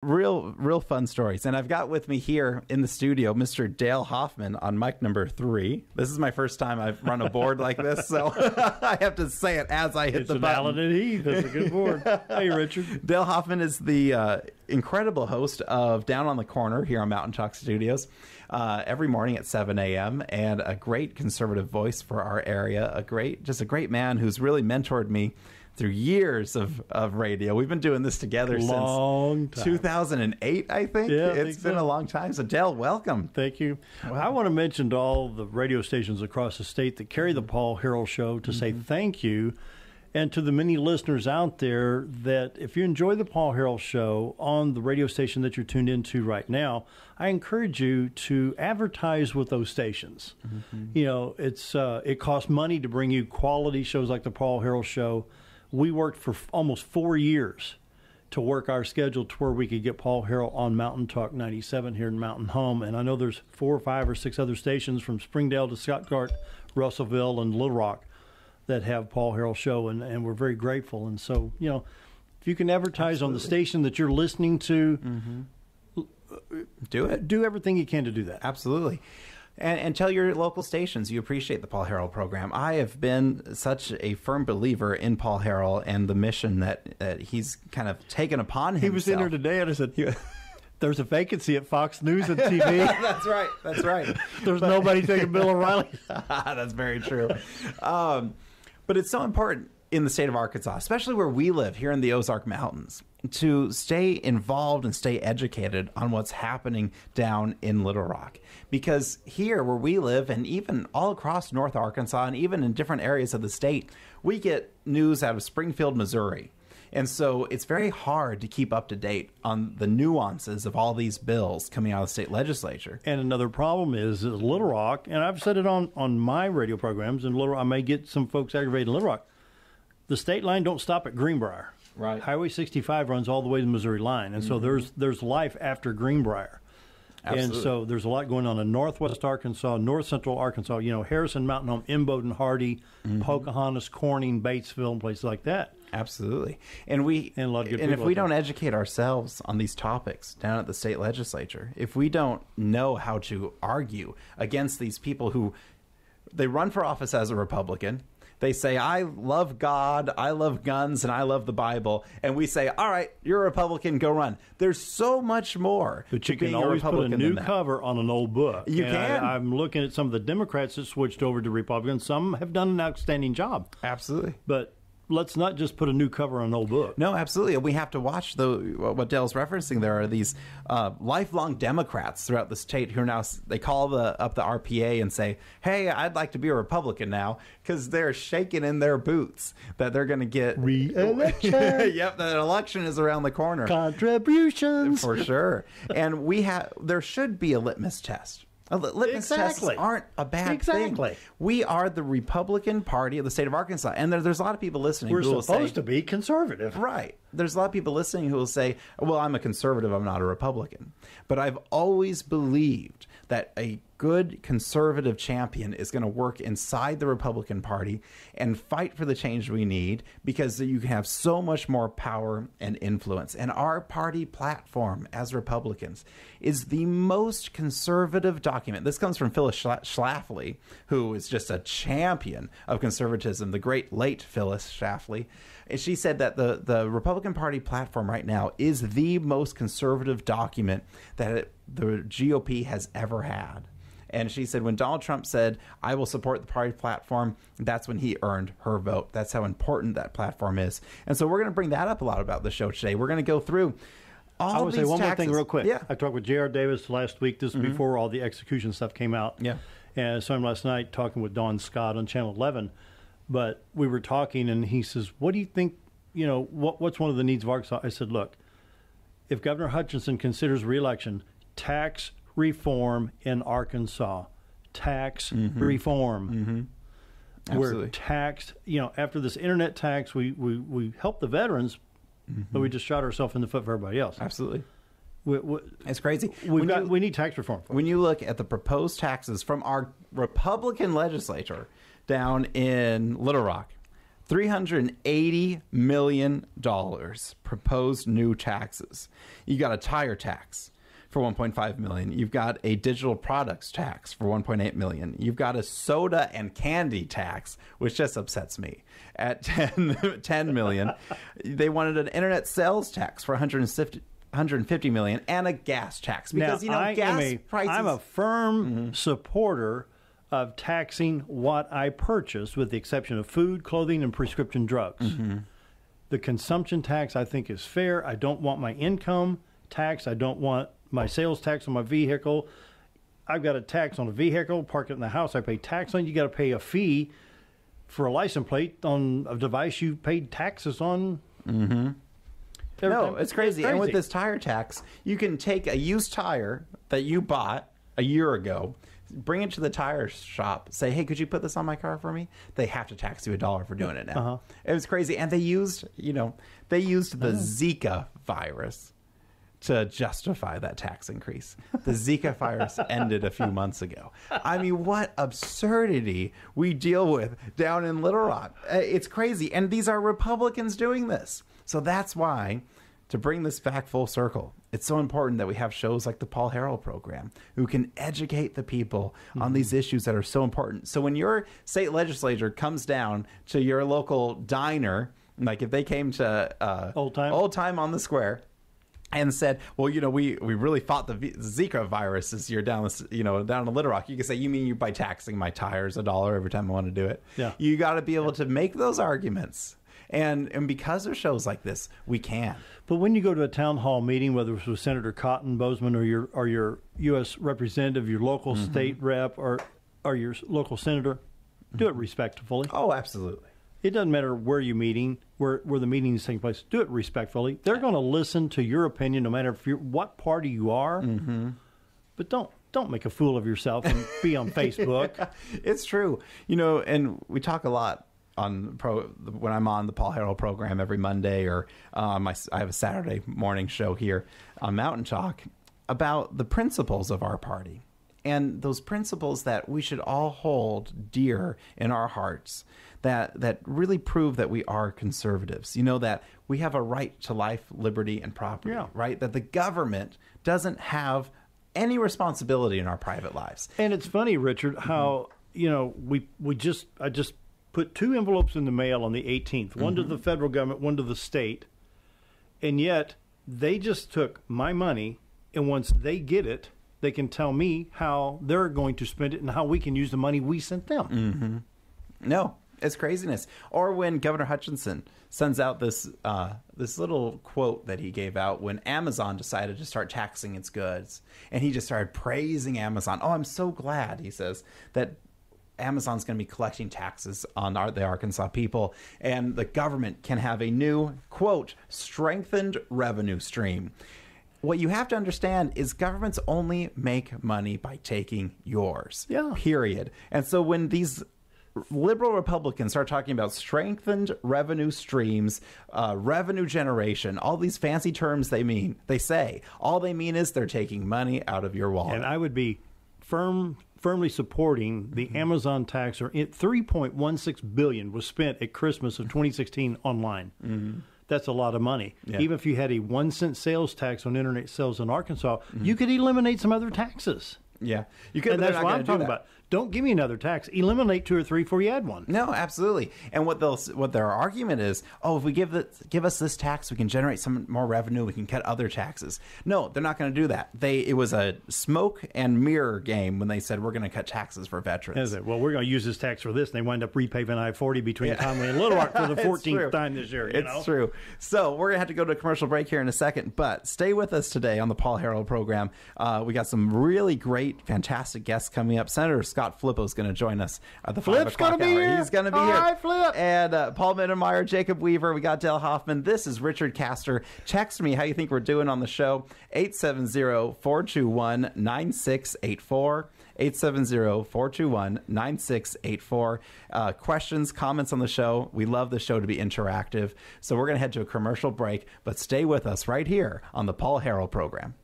real fun stories. And I've got with me here in the studio Mr. Dale Hoffman on mic number 3. This is my first time I've run a board like this, so I have to say it as I hit the button. Allen and Heath. That's a good board. Hey, Richard. Dale Hoffman is the incredible host of Down on the Corner here on Mountain Talk Studios every morning at 7 a.m. and a great conservative voice for our area. Just a great man who's really mentored me through years of radio. We've been doing this together since 2008, I think. Yeah, it's been a long time. So, Dale, welcome. Thank you. Wow. I want to mention to all the radio stations across the state that carry the Paul Harrell Show to say thank you, and to the many listeners out there that if you enjoy the Paul Harrell Show on the radio station that you're tuned into right now, I encourage you to advertise with those stations. You know, it costs money to bring you quality shows like the Paul Harrell Show. We worked for almost 4 years to work our schedule to where we could get Paul Harrell on Mountain Talk 97 here in Mountain Home. And I know there's 4 or 5 or 6 other stations from Springdale to Stuttgart, Russellville, and Little Rock that have Paul Harrell Show, and we're very grateful. And so, you know, if you can advertise on the station that you're listening to, do it. Do everything you can to do that. Absolutely. And tell your local stations you appreciate the Paul Harrell program. I have been such a firm believer in Paul Harrell and the mission that he's kind of taken upon himself. He was in here today, and I said, there's a vacancy at Fox News and TV. That's right. There's nobody taking Bill O'Reilly. That's very true. But it's so important in the state of Arkansas, especially where we live here in the Ozark Mountains, to stay involved and stay educated on what's happening down in Little Rock. Because here where we live, and even all across North Arkansas, and even in different areas of the state, we get news out of Springfield, Missouri. And so it's very hard to keep up to date on the nuances of all these bills coming out of the state legislature. And another problem is Little Rock, and I've said it on my radio programs, and Little Rock, I may get some folks aggravated in Little Rock. The state line don't stop at Greenbrier. Right. Highway 65 runs all the way to the Missouri line, and so there's life after Greenbrier. Absolutely. And so there's a lot going on in northwest Arkansas, north central Arkansas, you know, Harrison, Mountain Home, Imboden, Hardy, Pocahontas, Corning, Batesville, and places like that. Absolutely. And a lot of good people. And if we don't educate ourselves on these topics down at the state legislature, if we don't know how to argue against these people who they run for office as a Republican, they say, I love God, I love guns, and I love the Bible. And we say, all right, you're a Republican, go run. There's so much more. But you can always put a new cover on an old book. You can. I'm looking at some of the Democrats that switched over to Republicans. Some have done an outstanding job. Absolutely. But let's not just put a new cover on an old book. No, absolutely. We have to watch what Dale's referencing. There are these lifelong Democrats throughout the state who now they call up the RPA and say, "Hey, I'd like to be a Republican now," because they're shaking in their boots that they're going to get re-election. Yep, that election is around the corner. Contributions for sure. And there should be a litmus test. Litmus tests aren't a bad thing. We are the Republican Party of the state of Arkansas. And there's a lot of people listening who will say... We're supposed to be conservative. Right. There's a lot of people listening who will say, well, I'm a conservative, I'm not a Republican. But I've always believed that a good conservative champion is going to work inside the Republican Party and fight for the change we need, because you can have so much more power and influence. And our party platform as Republicans is the most conservative document. This comes from Phyllis Schlafly, who is just a champion of conservatism, the great late Phyllis Schlafly. And she said that the Republican Party platform right now is the most conservative document that the GOP has ever had. And she said when Donald Trump said, I will support the party platform, that's when he earned her vote. That's how important that platform is. And so we're going to bring that up a lot about the show today. We're going to go through all I would say one more thing real quick. Yeah. I talked with J.R. Davis last week. This is before all the execution stuff came out. Yeah. And I saw him last night talking with Don Scott on Channel 11. But we were talking, and he says, what do you think, you know, what's one of the needs of Arkansas? I said, look, if Governor Hutchinson considers re-election, tax reform in Arkansas. Tax reform. We're taxed, you know, after this internet tax, we help the veterans, but we just shot ourselves in the foot for everybody else. Absolutely. It's crazy. We need tax reform. When you look at the proposed taxes from our Republican legislature down in Little Rock, $380 million proposed new taxes. You got a tire tax for $1.5 million. You've got a digital products tax for $1.8 million. You've got a soda and candy tax, which just upsets me, at $10 million. They wanted an internet sales tax for $150 million and a gas tax because now, gas prices. I'm a firm supporter of taxing what I purchase, with the exception of food, clothing, and prescription drugs. The consumption tax, I think, is fair. I don't want my income tax. I don't want my sales tax on my vehicle. I've got a tax on a vehicle, park it in the house, I pay tax on. You got to pay a fee for a license plate on a device you paid taxes on. No, it's crazy. And with this tire tax, you can take a used tire that you bought a year ago, bring it to the tire shop, say, hey, could you put this on my car for me? They have to tax you $1 for doing it now. It was crazy. And they used the Zika virus to justify that tax increase. The Zika virus ended a few months ago. I mean, what absurdity we deal with down in Little Rock. It's crazy. And these are Republicans doing this. So that's why, to bring this back full circle, it's so important that we have shows like the Paul Harrell program who can educate the people on these issues that are so important. So when your state legislature comes down to your local diner, like if they came to Old Time on the Square, and said, well, we really fought the Zika virus this year down in Little Rock. You can say, you mean you by taxing my tires $1 every time I want to do it? Yeah. You got to be able to make those arguments. And because of shows like this, we can. But when you go to a town hall meeting, whether it's with Senator Cotton Bozeman or your U.S. representative, your local state rep, or your local senator, do it respectfully. Oh, absolutely. It doesn't matter where you're meeting, where the meeting is taking place. Do it respectfully. They're going to listen to your opinion, no matter what party you are. But don't make a fool of yourself and be on Facebook. It's true, and we talk a lot when I'm on the Paul Harrell program every Monday, or I have a Saturday morning show here on Mountain Talk about the principles of our party. And those principles that we should all hold dear in our hearts, that really prove that we are conservatives. That we have a right to life, liberty, and property, right? That the government doesn't have any responsibility in our private lives. And it's funny, Richard, how, I just put 2 envelopes in the mail on the 18th, one to the federal government, one to the state, and yet they just took my money, and once they get it, they can tell me how they're going to spend it and how we can use the money we sent them. No, it's craziness. Or when Governor Hutchinson sends out this little quote that he gave out when Amazon decided to start taxing its goods, and he just started praising Amazon. Oh, I'm so glad, he says, that Amazon's going to be collecting taxes on the Arkansas people, and the government can have a new, quote, strengthened revenue stream. What you have to understand is governments only make money by taking yours. Period. And so when these liberal Republicans start talking about strengthened revenue streams, revenue generation, all these fancy terms they say, all they mean is they're taking money out of your wallet. And I would be firmly supporting the Amazon tax, or $3.16 billion was spent at Christmas of 2016 online. That's a lot of money. Even if you had a 1 cent sales tax on internet sales in Arkansas, you could eliminate some other taxes. Yeah, you could. And that's what I'm talking about. Don't give me another tax. Eliminate 2 or 3 before you add one. No, absolutely. And what their argument is, if we give us this tax, we can generate some more revenue. We can cut other taxes. No, they're not going to do that. It was a smoke and mirror game when they said we're going to cut taxes for veterans. Well, we're going to use this tax for this, and they wind up repaving I-40 between Conway and Little Rock for the 14th time this year. It's true. So we're going to have to go to a commercial break here in a second, but stay with us today on the Paul Harrell program. We got some really great, fantastic guests coming up. Senator Scott Flippo is going to join us at the 5 o'clock hour. Here. He's going to be here. All right, Flip. And Paul Mittermeier, Jacob Weaver, we got Dale Hoffman. This is Richard Castor. Text me how you think we're doing on the show. 870-421-9684. 870-421-9684. Questions, comments on the show. We love the show to be interactive. So we're going to head to a commercial break, but stay with us right here on the Paul Harrell program.